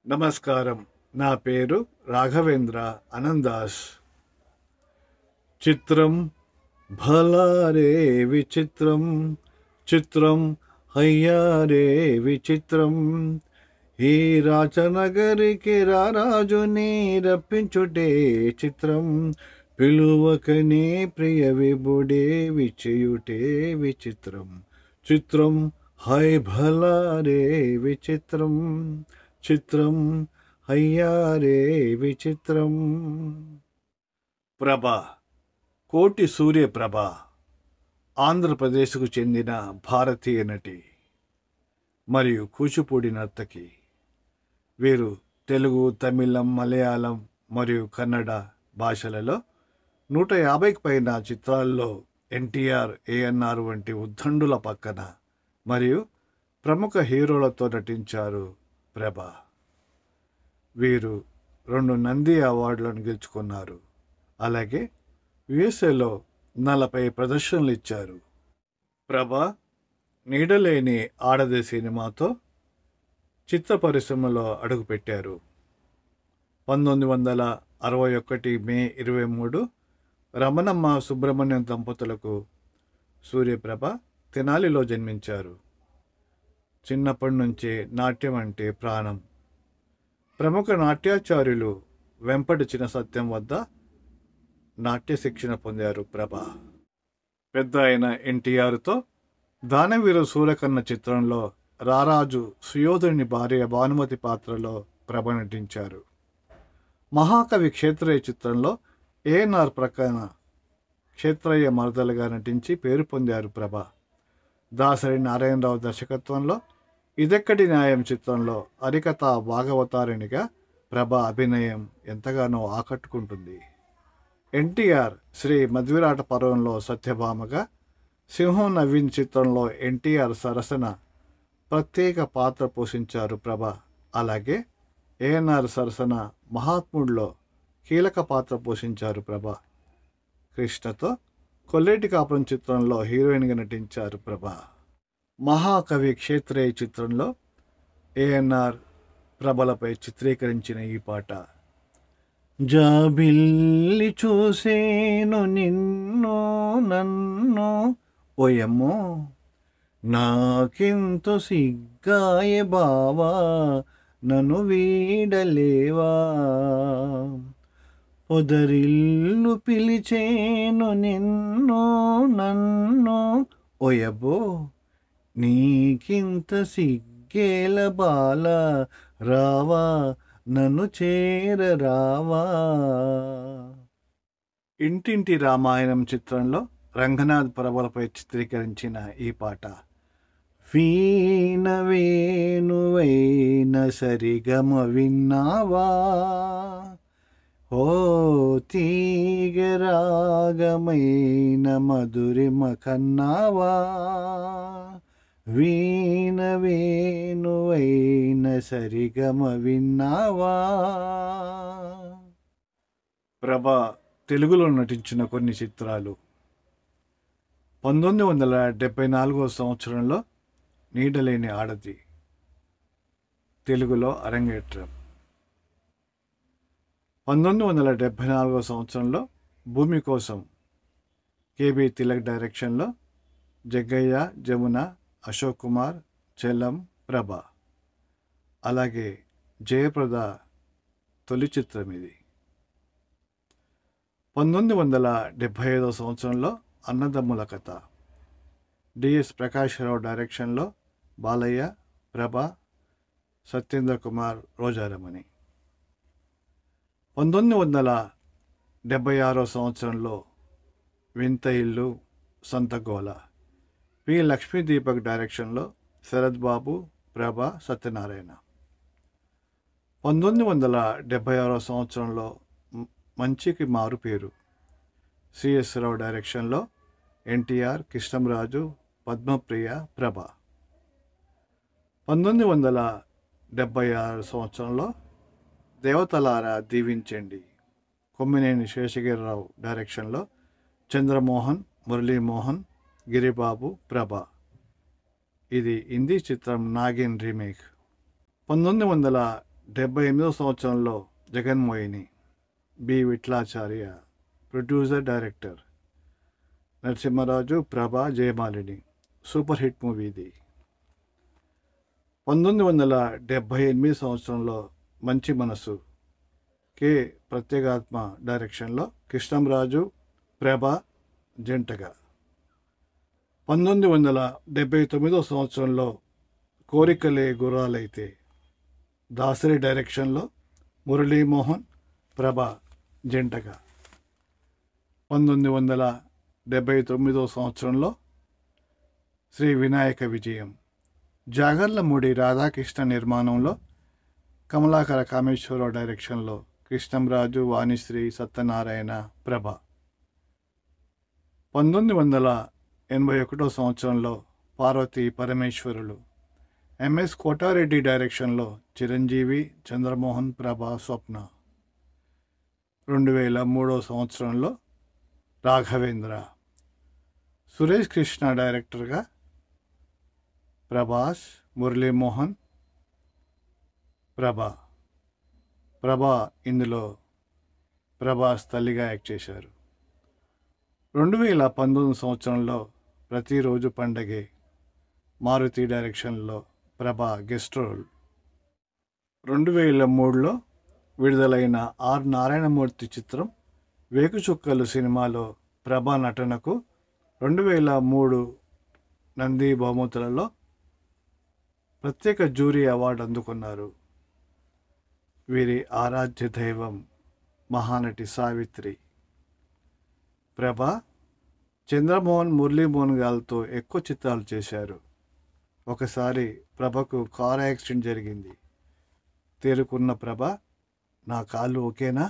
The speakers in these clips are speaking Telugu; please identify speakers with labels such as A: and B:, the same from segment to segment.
A: నమస్కారం. నా పేరు రాఘవేంద్ర అనందాస్. చిత్రం భలారే విచిత్రం, చిత్రం హయ్యారే విచిత్రం. ఈ రాచనగరికి రారాజుని రప్పించుటే చిత్రం. పిలువకనే ప్రియ విభుడే విచేయుటే విచిత్రం. చిత్రం హై భలారే విచిత్రం, చిత్రం హయ్యారే విచిత్రం. ప్రభ, కోటి సూర్యప్రభ ఆంధ్రప్రదేశ్కు చెందిన భారతీయ నటి మరియు కూచిపూడి నర్తకి. వీరు తెలుగు, తమిళం, మలయాళం మరియు కన్నడ భాషలలో 150కి పైన చిత్రాల్లో ఎన్టీఆర్, ఏఎన్ఆర్ వంటి ఉద్దండుల పక్కన మరియు ప్రముఖ హీరోలతో నటించారు ప్రభ. వీరు 2 నంది అవార్డులను గెలుచుకున్నారు. అలాగే యుఎస్ఏలో 40 ప్రదర్శనలు ఇచ్చారు. ప్రభ నీడలేని ఆడది సినిమాతో చిత్ర పరిశ్రమలో అడుగుపెట్టారు. 1961 మే 23 రమణమ్మ సుబ్రహ్మణ్యం దంపతులకు సూర్యప్రభ తెనాలిలో జన్మించారు. చిన్నప్పటి నుంచే నాట్యం అంటే ప్రాణం. ప్రముఖ నాట్యాచార్యులు వెంపటి చిన సత్యం వద్ద నాట్య శిక్షణ పొందారు ప్రభ. పెద్ద అయిన ఎన్టీఆర్తో దానవీర సూరకర్ణ చిత్రంలో రారాజు సుయోధుని భార్య భానుమతి పాత్రలో ప్రభ నటించారు. మహాకవి క్షేత్రయ్య చిత్రంలో ఏఎన్ఆర్ ప్రక్కన క్షేత్రయ్య మరదలుగా నటించి పేరు పొందారు ప్రభ. దాసరి నారాయణరావు దర్శకత్వంలో ఇదెక్కడి న్యాయం చిత్రంలో హరికథ భాగవతారిణిగా ప్రభ అభినయం ఎంతగానో ఆకట్టుకుంటుంది. ఎన్టీఆర్ శ్రీ మధ్విరాట పర్వంలో సత్యభామగా, సింహం నవీన్ చిత్రంలో ఎన్టీఆర్ సరసన ప్రత్యేక పాత్ర పోషించారు ప్రభ. అలాగే ఏఎన్ఆర్ సరసన మహాత్ముడిలో కీలక పాత్ర పోషించారు ప్రభ. కృష్ణతో కొల్లేటి కాపురం చిత్రంలో హీరోయిన్గా నటించారు ప్రభ. మహాకవి క్షేత్రయ్య చిత్రంలో ఏఎన్ఆర్ ప్రభలపై చిత్రీకరించిన ఈ పాట. జాబిల్లి చూసేను నిన్ను నన్ను ఓయమ్మో, నాకెంతో సిగ్గాయే బావా నన్ను వీడలేవా. పొదరిల్లు పిలిచేను నిన్ను నన్ను ఓయబ్బో, నీకింత సిగ్గేల బాల రావా నన్ను చేరరావా. ఇంటింటి రామాయణం చిత్రంలో రంగనాథ్ ప్రభలపై చిత్రీకరించిన ఈ పాట. వీణ వేణువైన సరిగమ విన్నావా, ఓ తీగరాగమైన మధురిమ కన్నావా. వీణ వేణువైన సరిగమ విన్నావా. ప్రభ తెలుగులో నటించిన కొన్ని చిత్రాలు. 1974 సంవత్సరంలో నీడలేని ఆడది తెలుగులో అరంగేట్రం. 1974 సంవత్సరంలో భూమి కోసం కేబి తిలక్ డైరెక్షన్లో జగ్గయ్య, జమున, అశోక్ కుమార్, చెల్లం, ప్రభ. అలాగే జయప్రద తొలి చిత్రం ఇది. 1975 సంవత్సరంలో అన్నదమ్ముల కథ డిఎస్ ప్రకాశ్రావు డైరెక్షన్లో బాలయ్య, ప్రభ, సత్యేంద్ర కుమార్, రోజారమణి. 1976 సంవత్సరంలో వింత ఇల్లు సంతగోళ పి లక్ష్మీ దీపక్ డైరెక్షన్లో శరత్ బాబు, ప్రభ, సత్యనారాయణ. 1976 సంవత్సరంలో మంచికి మారు పేరు సిఎస్ రావు డైరెక్షన్లో ఎన్టీఆర్, కృష్ణంరాజు, పద్మప్రియ, ప్రభ. 1976 సంవత్సరంలో దేవతలారా దీవించండి కొమ్మినేని శేషగిరిరావు డైరెక్షన్లో చంద్రమోహన్, మురళీమోహన్, గిరిబాబు, ప్రభ. ఇది హిందీ చిత్రం నాగిన్ రీమేక్. 78వ సంవత్సరంలో Jaganmohini, B Vittalacharya producer director. Narasimharaju, Prabha, Jayamalini. Super hit movie ఇది. 1978 సంవత్సరంలో మంచి మనసు, కె ప్రత్యేగాత్మ డైరెక్షన్లో కృష్ణంరాజు, ప్రభ జంటగా. 1979 సంవత్సరంలో కోరికలే గుర్రాలైతే, దాసరి డైరెక్షన్లో మురళీమోహన్, ప్రభ జంటగా. 1979 సంవత్సరంలో శ్రీ వినాయక విజయం, జాగర్లమూడి రాధాకృష్ణ నిర్మాణంలో కమలాకర కామేశ్వరరావు డైరెక్షన్లో కృష్ణంరాజు, వాణిశ్రీ, సత్యనారాయణ, ప్రభ. 1981 సంవత్సరంలో పార్వతీ పరమేశ్వరులు, ఎంఎస్ కోటారెడ్డి డైరెక్షన్లో చిరంజీవి, చంద్రమోహన్, ప్రభ, స్వప్న. 2003 సంవత్సరంలో రాఘవేంద్ర, సురేష్ కృష్ణ డైరెక్టర్గా ప్రభాస్, మురళీమోహన్, ప్రభ. ఇందులో ప్రభాస్ తల్లిగా యాక్ట్ చేశారు. 2019 సంవత్సరంలో ప్రతిరోజు పండగే, మారుతి డైరెక్షన్లో ప్రభ గెస్ట్ రోల్. 2003లో విడుదలైన ఆర్ నారాయణమూర్తి చిత్రం వేకుచుక్కలు సినిమాలో ప్రభ నటనకు 2003 నంది బహుమతులలో ప్రత్యేక జ్యూరీ అవార్డు అందుకున్నారు. వీరి ఆరాధ్య దైవం మహానటి సావిత్రి. ప్రభ చంద్రమోహన్, మురళీమోహన్ గారితో ఎక్కువ చిత్రాలు చేశారు. ఒకసారి ప్రభకు కారు యాక్సిడెంట్ జరిగింది. తేరుకున్న ప్రభ, నా కాళ్ళు ఓకేనా,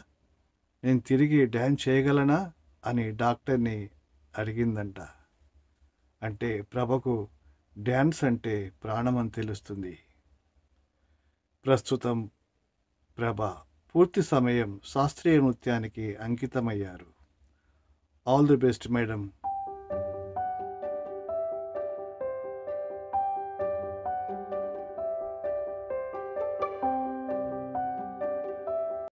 A: నేను తిరిగి డ్యాన్స్ చేయగలనా అని డాక్టర్ని అడిగిందంట. అంటే ప్రభకు డ్యాన్స్ అంటే ప్రాణమని తెలుస్తుంది. ప్రస్తుతం ప్రభ పూర్తి సమయం శాస్త్రీయ నృత్యానికి అంకితమయ్యారు. All the best madam.